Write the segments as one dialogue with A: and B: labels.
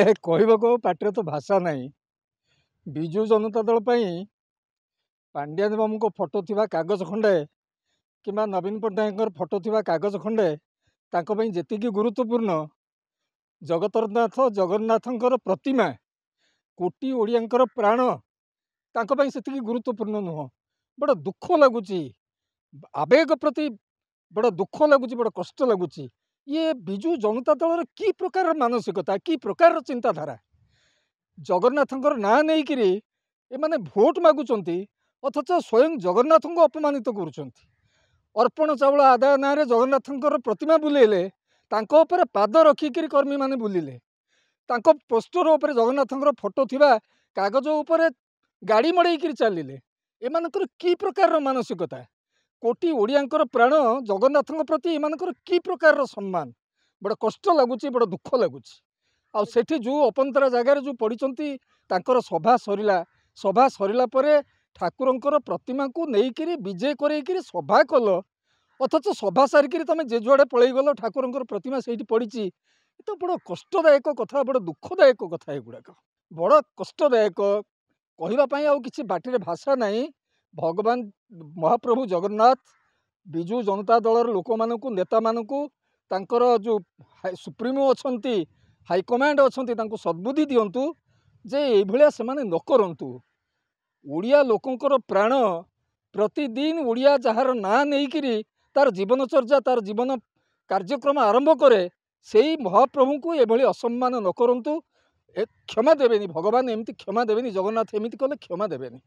A: कहवाक पाटे तो भाषा नहीं। विजु जनता दल पांड्यान बाबू को फोटो थिबा कागज खंडे कि नवीन पट्टनायक फोटो थिबा कागज खंडे जी गुरुत्वपूर्ण जगतरनाथ जगन्नाथंकर प्रतिमा कोटी ओडियांकर प्राण से गुरुत्वपूर्ण नुह। बड़ दुख लगुच आवेग प्रति बड़ दुख लगुच बड़ कष्ट लगुच। ये विजु जनता दल की प्रकार मानसिकता की प्रकार चिंताधारा जगन्नाथंकर ना नहीं करी एमाने भोट मागुंट अथच स्वयं जगन्नाथ को अपमानित कर अर्पण चाउल आदाय ना जगन्नाथंकर प्रतिमा बुलेले पाद रखिक कर्मी माने बुलिले पोस्टर उपर जगन्नाथंकर फोटो थिबा कागज उपर गाड़ी मड़ेक चलिले एमानकर की प्रकार मानसिकता कोटी ओडियांकर प्राण जगन्नाथ प्रति एमानकर की प्रकार सम्मान बड़ कष्ट लगुच बड़ दुख लगुच। आ सेठी जो अपंतरा जगार जो पड़ती सभा सरला परे ठाकुरंकर प्रतिमा को लेकर विजय कर सभा कल अथच सभा सारिक तुम जे जुआड़े पलि गल ठाकुरंकर प्रतिमा से पड़ी तो बड़ कष्टदायक कथा बड़ दुखदायक कथा एगुड़ाक बड़ कष्टदायक कहवाई आ कि बाटे भाषा नहीं। भगवान महाप्रभु जगन्नाथ विजु जनता दलर लोक मानू नेता मानू तांकर जो सुप्रीमो अच्छा हाईकमांड अच्छा सद्बुद्धि दिंतु जे ये से न करतु। ओडिया लोकंकर प्राण प्रतिदिन ओडिया जार ना नहीं तार जीवनचर्या तार जीवन कार्यक्रम आरंभ करे से महाप्रभु को ये असम्मान न करतु। क्षमा देवेनि भगवान एमती क्षमा देवेनि जगन्नाथ एमती कले क्षमा देवेनि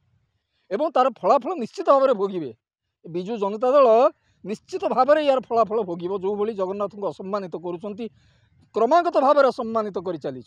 A: एवं तार फलाफल निश्चित भाव में भोगे। विजु जनता दल निश्चित भाव में यार फलाफल भोग जो भली जगन्नाथ को असम्मानित करुँच क्रमागत भाव में असम्मानित कर चली।